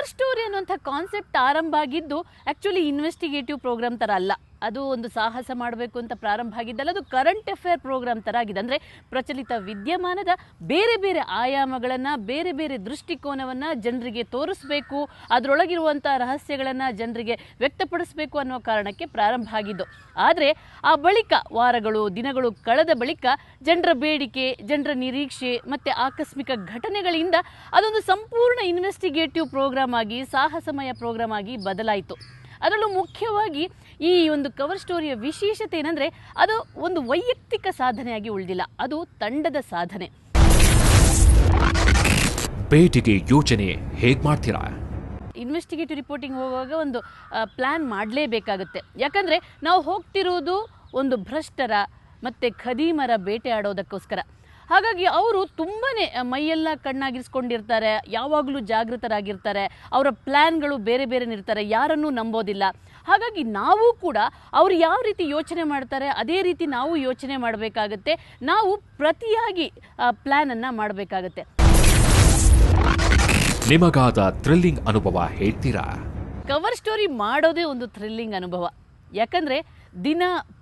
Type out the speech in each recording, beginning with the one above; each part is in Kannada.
ಕವರ್ ಸ್ಟೋರಿ ಅನ್ನುವಂಥ ಕಾನ್ಸೆಪ್ಟ್ ಆರಂಭ ಆಗಿದ್ದು ಆ್ಯಕ್ಚುಲಿ ಇನ್ವೆಸ್ಟಿಗೇಟಿವ್ ಪ್ರೋಗ್ರಾಮ್ ಥರ ಅಲ್ಲ. ಅದು ಒಂದು ಸಾಹಸ ಮಾಡಬೇಕು ಅಂತ ಪ್ರಾರಂಭ ಆಗಿದ್ದಲ್ಲ, ಅದು ಕರೆಂಟ್ ಅಫೇರ್ ಪ್ರೋಗ್ರಾಮ್ ಥರ ಆಗಿದೆ. ಅಂದರೆ ಪ್ರಚಲಿತ ವಿದ್ಯಮಾನದ ಬೇರೆ ಬೇರೆ ಆಯಾಮಗಳನ್ನು, ಬೇರೆ ಬೇರೆ ದೃಷ್ಟಿಕೋನವನ್ನು ಜನರಿಗೆ ತೋರಿಸಬೇಕು, ಅದರೊಳಗಿರುವಂಥ ರಹಸ್ಯಗಳನ್ನು ಜನರಿಗೆ ವ್ಯಕ್ತಪಡಿಸಬೇಕು ಅನ್ನೋ ಕಾರಣಕ್ಕೆ ಪ್ರಾರಂಭ ಆಗಿದ್ದು. ಆದರೆ ಆ ಬಳಿಕ ವಾರಗಳು ದಿನಗಳು ಕಳೆದ ಬಳಿಕ ಜನರ ಬೇಡಿಕೆ, ಜನರ ನಿರೀಕ್ಷೆ ಮತ್ತು ಆಕಸ್ಮಿಕ ಘಟನೆಗಳಿಂದ ಅದೊಂದು ಸಂಪೂರ್ಣ ಇನ್ವೆಸ್ಟಿಗೇಟಿವ್ ಪ್ರೋಗ್ರಾಮ್ ಆಗಿ, ಸಾಹಸಮಯ ಪ್ರೋಗ್ರಾಮ್ ಆಗಿ ಬದಲಾಯಿತು. ಅದರಲ್ಲೂ ಮುಖ್ಯವಾಗಿ ಈ ಒಂದು ಕವರ್ ಸ್ಟೋರಿಯ ವಿಶೇಷತೆ ಏನಂದರೆ, ಅದು ಒಂದು ವೈಯಕ್ತಿಕ ಸಾಧನೆಯಾಗಿ ಉಳಿದಿಲ್ಲ, ಅದು ತಂಡದ ಸಾಧನೆ. ಬೇಟೆಗೆ ಯೋಚನೆ ಹೇಗೆ ಮಾಡ್ತೀರಾ? ಇನ್ವೆಸ್ಟಿಗೇಟಿವ್ ರಿಪೋರ್ಟಿಂಗ್ ಹೋಗುವಾಗ ಒಂದು ಪ್ಲ್ಯಾನ್ ಮಾಡಲೇಬೇಕಾಗುತ್ತೆ. ಯಾಕಂದರೆ ನಾವು ಹೋಗ್ತಿರೋದು ಒಂದು ಭ್ರಷ್ಟರ ಮತ್ತು ಖದೀಮರ ಬೇಟೆ ಆಡೋದಕ್ಕೋಸ್ಕರ. ಹಾಗಾಗಿ ಅವರು ತುಂಬಾ ಮೈಯೆಲ್ಲ ಕಣ್ಣಾಗಿರಿಸ್ಕೊಂಡಿರ್ತಾರೆ, ಯಾವಾಗಲೂ ಜಾಗೃತರಾಗಿರ್ತಾರೆ, ಅವರ ಪ್ಲ್ಯಾನ್ಗಳು ಬೇರೆ ಬೇರೆ ಇರ್ತಾರೆ, ಯಾರನ್ನೂ ನಂಬೋದಿಲ್ಲ. ಹಾಗಾಗಿ ನಾವು ಕೂಡ ಅವರು ಯಾವ ರೀತಿ ಯೋಚನೆ ಮಾಡ್ತಾರೆ ಅದೇ ರೀತಿ ನಾವು ಯೋಚನೆ ಮಾಡಬೇಕಾಗತ್ತೆ, ನಾವು ಪ್ರತಿಯಾಗಿ ಪ್ಲ್ಯಾನನ್ನು ಮಾಡಬೇಕಾಗತ್ತೆ. ನಿಮಗಾದ ಥ್ರಿಲ್ಲಿಂಗ್ ಅನುಭವ ಹೇಳ್ತೀರಾ? ಕವರ್ ಸ್ಟೋರಿ ಮಾಡೋದೇ ಒಂದು ಥ್ರಿಲ್ಲಿಂಗ್ ಅನುಭವ. ಯಾಕಂದರೆ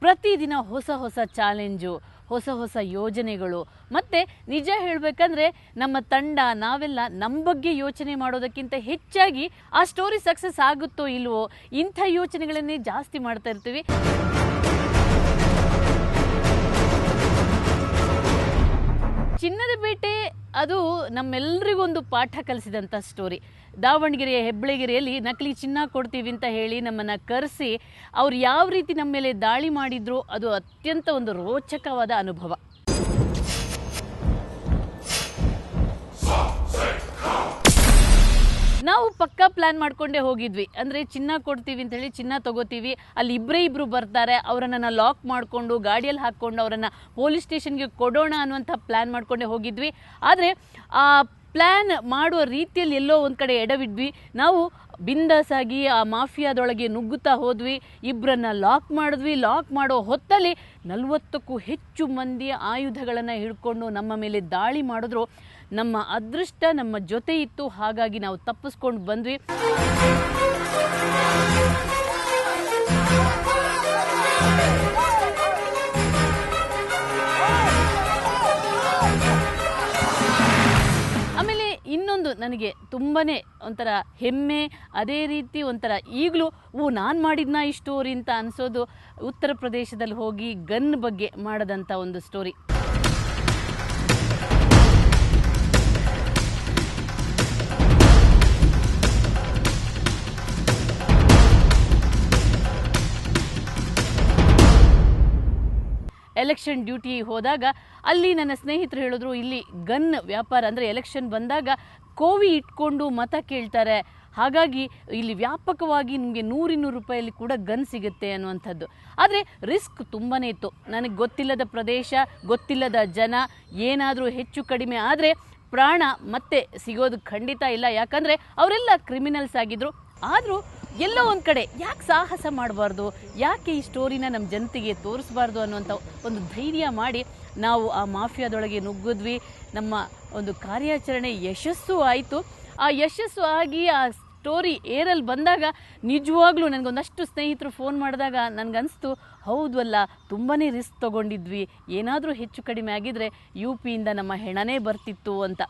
ಪ್ರತಿದಿನ ಹೊಸ ಹೊಸ ಚಾಲೆಂಜು, ಹೊಸ ಹೊಸ ಯೋಜನೆಗಳು. ಮತ್ತು ನಿಜ ಹೇಳಬೇಕಂದ್ರೆ ನಮ್ಮ ತಂಡ, ನಾವೆಲ್ಲ ನಮ್ಮ ಬಗ್ಗೆ ಯೋಚನೆ ಮಾಡೋದಕ್ಕಿಂತ ಹೆಚ್ಚಾಗಿ ಆ ಸ್ಟೋರಿ ಸಕ್ಸಸ್ ಆಗುತ್ತೋ ಇಲ್ವೋ ಇಂಥ ಯೋಚನೆಗಳನ್ನೇ ಜಾಸ್ತಿ ಮಾಡ್ತಾ ಇರ್ತೀವಿ. ಚಿನ್ನದ ಬೇಟೆ ಅದು ನಮ್ಮೆಲ್ಲರಿಗೊಂದು ಪಾಠ ಕಲಿಸಿದಂಥ ಸ್ಟೋರಿ. ದಾವಣಗೆರೆಯ ಹೆಬ್ಬಳೆಗೆರೆಯಲ್ಲಿ ನಕಲಿ ಚಿನ್ನ ಕೊಡ್ತೀವಿ ಅಂತ ಹೇಳಿ ನಮ್ಮನ್ನು ಕರೆಸಿ ಅವ್ರು ಯಾವ ರೀತಿ ನಮ್ಮ ಮೇಲೆ ದಾಳಿ ಮಾಡಿದ್ರು, ಅದು ಅತ್ಯಂತ ಒಂದು ರೋಚಕವಾದ ಅನುಭವ. ನಾವು ಪಕ್ಕಾ ಪ್ಲ್ಯಾನ್ ಮಾಡ್ಕೊಂಡೇ ಹೋಗಿದ್ವಿ. ಅಂದರೆ ಚಿನ್ನ ಕೊಡ್ತೀವಿ ಅಂತ ಹೇಳಿ ಚಿನ್ನ ತಗೋತೀವಿ, ಅಲ್ಲಿ ಇಬ್ಬರು ಬರ್ತಾರೆ, ಅವರನ್ನು ಲಾಕ್ ಮಾಡಿಕೊಂಡು ಗಾಡಿಯಲ್ಲಿ ಹಾಕ್ಕೊಂಡು ಅವರನ್ನು ಪೊಲೀಸ್ ಸ್ಟೇಷನ್ಗೆ ಕೊಡೋಣ ಅನ್ನುವಂಥ ಪ್ಲ್ಯಾನ್ ಮಾಡ್ಕೊಂಡೇ ಹೋಗಿದ್ವಿ. ಆದರೆ ಆ ಪ್ಲ್ಯಾನ್ ಮಾಡುವ ರೀತಿಯಲ್ಲಿ ಎಲ್ಲೋ ಒಂದು ಕಡೆ ಎಡವಿದ್ವಿ. ನಾವು ಬಿಂದಾಸಾಗಿ ಆ ಮಾಫಿಯಾದೊಳಗೆ ನುಗ್ಗುತ್ತಾ ಹೋದ್ವಿ, ಇಬ್ಬರನ್ನ ಲಾಕ್ ಮಾಡಿದ್ವಿ. ಲಾಕ್ ಮಾಡೋ ಹೊತ್ತಲ್ಲಿ 40ಕ್ಕೂ ಹೆಚ್ಚು ಮಂದಿ ಆಯುಧಗಳನ್ನು ಹಿಡ್ಕೊಂಡು ನಮ್ಮ ಮೇಲೆ ದಾಳಿ ಮಾಡಿದ್ರು. ನಮ್ಮ ಅದೃಷ್ಟ ನಮ್ಮ ಜೊತೆ ಇತ್ತು, ಹಾಗಾಗಿ ನಾವು ತಪ್ಪಿಸ್ಕೊಂಡು ಬಂದ್ವಿ. ಆಮೇಲೆ ಇನ್ನೊಂದು ನನಗೆ ತುಂಬನೇ ಒಂಥರ ಹೆಮ್ಮೆ, ಅದೇ ರೀತಿ ಒಂಥರ ಈಗಲೂ ನಾನು ಮಾಡಿದ್ನಾ ಈ ಸ್ಟೋರಿ ಅಂತ ಅನಿಸೋದು, ಉತ್ತರ ಪ್ರದೇಶದಲ್ಲಿ ಹೋಗಿ ಗನ್ ಬಗ್ಗೆ ಮಾಡದಂಥ ಒಂದು ಸ್ಟೋರಿ. ಎಲೆಕ್ಷನ್ ಡ್ಯೂಟಿ ಹೋದಾಗ ಅಲ್ಲಿ ನನ್ನ ಸ್ನೇಹಿತರು ಹೇಳಿದ್ರು, ಇಲ್ಲಿ ಗನ್ ವ್ಯಾಪಾರ ಅಂದರೆ ಎಲೆಕ್ಷನ್ ಬಂದಾಗ ಕೋವಿ ಇಟ್ಕೊಂಡು ಮತ ಕೇಳ್ತಾರೆ, ಹಾಗಾಗಿ ಇಲ್ಲಿ ವ್ಯಾಪಕವಾಗಿ ನಿಮಗೆ 100-200 ರೂಪಾಯಲ್ಲಿ ಕೂಡ ಗನ್ ಸಿಗುತ್ತೆ ಅನ್ನುವಂಥದ್ದು. ಆದರೆ ರಿಸ್ಕ್ ತುಂಬಾ ಇತ್ತು. ನನಗೆ ಗೊತ್ತಿಲ್ಲದ ಪ್ರದೇಶ, ಗೊತ್ತಿಲ್ಲದ ಜನ, ಏನಾದರೂ ಹೆಚ್ಚು ಕಡಿಮೆ ಆದರೆ ಪ್ರಾಣ ಮತ್ತೆ ಸಿಗೋದು ಖಂಡಿತ ಇಲ್ಲ. ಯಾಕಂದರೆ ಅವರೆಲ್ಲ ಕ್ರಿಮಿನಲ್ಸ್ ಆಗಿದ್ದರು. ಆದರೂ ಎಲ್ಲೋ ಒಂದು ಕಡೆ ಯಾಕೆ ಸಾಹಸ ಮಾಡಬಾರ್ದು, ಯಾಕೆ ಈ ಸ್ಟೋರಿನ ನಮ್ಮ ಜನತೆಗೆ ತೋರಿಸ್ಬಾರ್ದು ಅನ್ನುವಂಥ ಒಂದು ಧೈರ್ಯ ಮಾಡಿ ನಾವು ಆ ಮಾಫಿಯಾದೊಳಗೆ ನುಗ್ಗಿದ್ವಿ. ನಮ್ಮ ಒಂದು ಕಾರ್ಯಾಚರಣೆ ಯಶಸ್ಸು ಆಯಿತು. ಆ ಯಶಸ್ಸು ಆಗಿ ಆ ಸ್ಟೋರಿ ಏರಲ್ಲಿ ಬಂದಾಗ ನಿಜವಾಗ್ಲೂ ನನಗೊಂದಷ್ಟು ಸ್ನೇಹಿತರು ಫೋನ್ ಮಾಡಿದಾಗ ನನಗನ್ನಿಸ್ತು, ಹೌದು ಅಲ್ಲ, ತುಂಬಾ ರಿಸ್ಕ್ ತೊಗೊಂಡಿದ್ವಿ, ಏನಾದರೂ ಹೆಚ್ಚು ಕಡಿಮೆ ಆಗಿದ್ರೆ UPಯಿಂದ ನಮ್ಮ ಹೆಣನೇ ಬರ್ತಿತ್ತು ಅಂತ.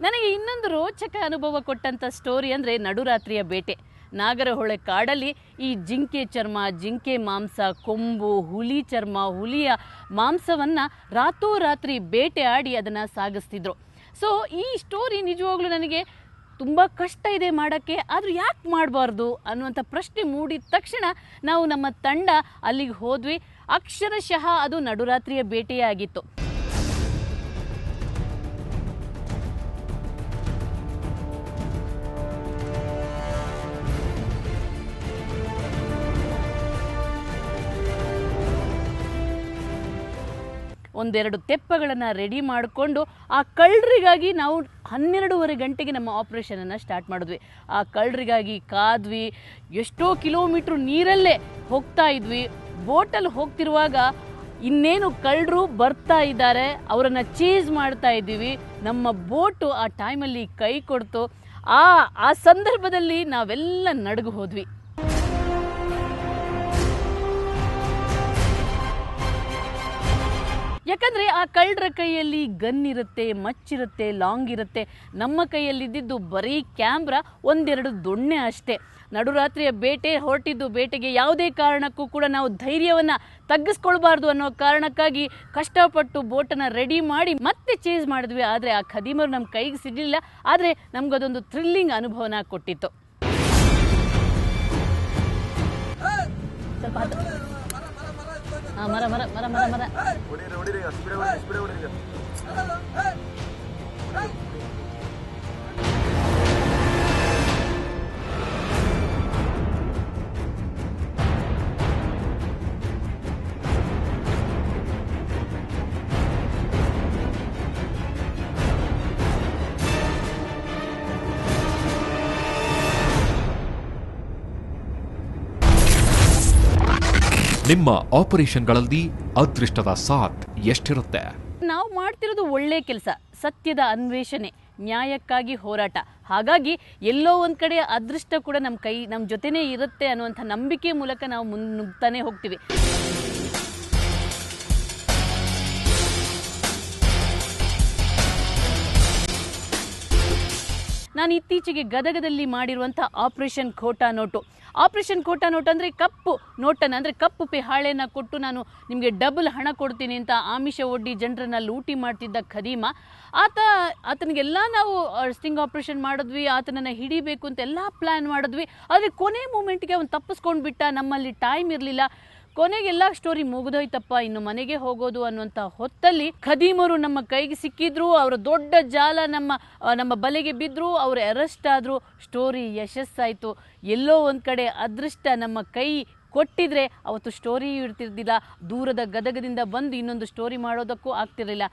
ನನಗೆ ಇನ್ನೊಂದು ರೋಚಕ ಅನುಭವ ಕೊಟ್ಟಂಥ ಸ್ಟೋರಿ ಅಂದರೆ ನಡುರಾತ್ರಿಯ ಬೇಟೆ. ನಾಗರಹೊಳೆ ಕಾಡಲ್ಲಿ ಈ ಜಿಂಕೆ ಚರ್ಮ, ಜಿಂಕೆ ಮಾಂಸ, ಕೊಂಬು, ಹುಲಿ ಚರ್ಮ, ಹುಲಿಯ ಮಾಂಸವನ್ನು ರಾತ್ರೋರಾತ್ರಿ ಬೇಟೆ ಆಡಿ ಅದನ್ನು ಸಾಗಿಸ್ತಿದ್ರು. ಸೊ ಈ ಸ್ಟೋರಿ ನಿಜವಾಗ್ಲೂ ನನಗೆ ತುಂಬ ಕಷ್ಟ ಇದೆ ಮಾಡೋಕ್ಕೆ, ಆದರೂ ಯಾಕೆ ಮಾಡಬಾರ್ದು ಅನ್ನುವಂಥ ಪ್ರಶ್ನೆ ಮೂಡಿದ ತಕ್ಷಣ ನಾವು ನಮ್ಮ ತಂಡ ಅಲ್ಲಿಗೆ ಹೋದ್ವಿ. ಅಕ್ಷರಶಃ ಅದು ನಡುರಾತ್ರಿಯ ಬೇಟೆಯೇ ಆಗಿತ್ತು. ಒಂದೆರಡು ತೆಪ್ಪಗಳನ್ನು ರೆಡಿ ಮಾಡಿಕೊಂಡು ಆ ಕಳ್ಳರಿಗಾಗಿ ನಾವು 12:30 ಗಂಟೆಗೆ ನಮ್ಮ ಆಪ್ರೇಷನನ್ನು ಸ್ಟಾರ್ಟ್ ಮಾಡಿದ್ವಿ. ಆ ಕಳ್ಳರಿಗಾಗಿ ಕಾದ್ವಿ, ಎಷ್ಟೋ ಕಿಲೋಮೀಟ್ರ್ ನೀರಲ್ಲೇ ಹೋಗ್ತಾ ಇದ್ವಿ. ಬೋಟಲ್ಲಿ ಹೋಗ್ತಿರುವಾಗ ಇನ್ನೇನು ಕಳ್ಳರು ಬರ್ತಾ ಇದ್ದಾರೆ, ಅವರನ್ನು ಚೇಸ್ ಮಾಡ್ತಾ ಇದ್ದೀವಿ. ನಮ್ಮ ಬೋಟು ಆ ಟೈಮಲ್ಲಿ ಕೈ ಕೊಡ್ತು. ಆ ಸಂದರ್ಭದಲ್ಲಿ ನಾವೆಲ್ಲ ನಡುಗು ಹೋದ್ವಿ. ಯಾಕಂದರೆ ಆ ಕಳ್ಳರ ಕೈಯಲ್ಲಿ ಗನ್ ಇರುತ್ತೆ, ಮಚ್ಚಿರುತ್ತೆ, ಲಾಂಗ್ ಇರುತ್ತೆ. ನಮ್ಮ ಕೈಯಲ್ಲಿದ್ದಿದ್ದು ಬರೀ ಕ್ಯಾಮ್ರಾ, ಒಂದೆರಡು ದೊಣ್ಣೆ ಅಷ್ಟೇ. ನಡುರಾತ್ರಿಯ ಬೇಟೆ ಹೊರಟಿದ್ದು, ಬೇಟೆಗೆ ಯಾವುದೇ ಕಾರಣಕ್ಕೂ ಕೂಡ ನಾವು ಧೈರ್ಯವನ್ನು ತಗ್ಗಿಸ್ಕೊಳ್ಬಾರ್ದು ಅನ್ನೋ ಕಾರಣಕ್ಕಾಗಿ ಕಷ್ಟಪಟ್ಟು ಬೋಟನ್ನು ರೆಡಿ ಮಾಡಿ ಮತ್ತೆ ಚೇಸ್ ಮಾಡಿದ್ವಿ. ಆದರೆ ಆ ಖದೀಮರು ನಮ್ಮ ಕೈಗೆ ಸಿಗಲಿಲ್ಲ. ಆದರೆ ನಮಗದೊಂದು ಥ್ರಿಲ್ಲಿಂಗ್ ಅನುಭವನ ಕೊಟ್ಟಿತ್ತು. ಸ್ವಲ್ಪ ಮರ ಮರ ಮರ ಮರ ಮರ ನಿಮ್ಮ ಆಪರೇಷನ್ಗಳಲ್ಲಿ ಅದೃಷ್ಟದ ಸಾಥ್ ಎಷ್ಟಿರುತ್ತೆ? ನಾವು ಮಾಡ್ತಿರೋದು ಒಳ್ಳೆ ಕೆಲಸ, ಸತ್ಯದ ಅನ್ವೇಷಣೆ, ನ್ಯಾಯಕ್ಕಾಗಿ ಹೋರಾಟ. ಹಾಗಾಗಿ ಎಲ್ಲೋ ಒಂದು ಕಡೆ ಅದೃಷ್ಟ ಕೂಡ ನಮ್ಮ ಜೊತೆನೇ ಇರುತ್ತೆ ಅನ್ನುವಂಥ ನಂಬಿಕೆ ಮೂಲಕ ನಾವು ಮುನ್ನುಗ್ತಾನೆ ಹೋಗ್ತೀವಿ. ನಾನು ಇತ್ತೀಚೆಗೆ ಗದಗದಲ್ಲಿ ಮಾಡಿರುವಂಥ ಆಪರೇಷನ್ ಖೋಟಾ ನೋಟು. ಆಪರೇಷನ್ ಖೋಟಾ ನೋಟ್ ಅಂದರೆ ಕಪ್ಪು ನೋಟನ್ನು, ಅಂದರೆ ಕಪ್ಪು ಹಾಳೆಯನ್ನು ಕೊಟ್ಟು ನಾನು ನಿಮಗೆ ಡಬಲ್ ಹಣ ಕೊಡ್ತೀನಿ ಅಂತ ಆಮಿಷ ಒಡ್ಡಿ ಜನರನ್ನ ಲೂಟಿ ಮಾಡ್ತಿದ್ದ ಖದೀಮ. ಆತನಿಗೆಲ್ಲ ನಾವು ಸ್ಟಿಂಗ್ ಆಪರೇಷನ್ ಮಾಡಿದ್ವಿ, ಆತನನ್ನು ಹಿಡಿಬೇಕು ಅಂತ ಎಲ್ಲ ಪ್ಲ್ಯಾನ್ ಮಾಡಿದ್ವಿ. ಆದರೆ ಕೊನೆ ಮೂಮೆಂಟ್ಗೆ ಅವನು ತಪ್ಪಿಸ್ಕೊಂಡು ಬಿಟ್ಟ. ನಮ್ಮಲ್ಲಿ ಟೈಮ್ ಇರಲಿಲ್ಲ. ಕೊನೆಗೆಲ್ಲ ಸ್ಟೋರಿ ಮುಗಿದೋಯ್ತಪ್ಪ, ಇನ್ನು ಮನೆಗೆ ಹೋಗೋದು ಅನ್ನುವಂಥ ಹೊತ್ತಲ್ಲಿ ಖದೀಮರು ನಮ್ಮ ಕೈಗೆ ಸಿಕ್ಕಿದ್ರು. ಅವರ ದೊಡ್ಡ ಜಾಲ ನಮ್ಮ ಬಲೆಗೆ ಬಿದ್ದರು. ಅವರು ಅರೆಸ್ಟ್ ಆದರು. ಸ್ಟೋರಿ ಯಶಸ್ಸಾಯಿತು. ಎಲ್ಲೋ ಒಂದು ಕಡೆ ಅದೃಷ್ಟ ನಮ್ಮ ಕೈ ಕೊಟ್ಟಿದ್ರೆ ಅವತ್ತು ಸ್ಟೋರಿಯೂ ಇರ್ತಿರ್ಲಿಲ್ಲ. ದೂರದ ಗದಗದಿಂದ ಬಂದು ಇನ್ನೊಂದು ಸ್ಟೋರಿ ಮಾಡೋದಕ್ಕೂ ಆಗ್ತಿರಲಿಲ್ಲ.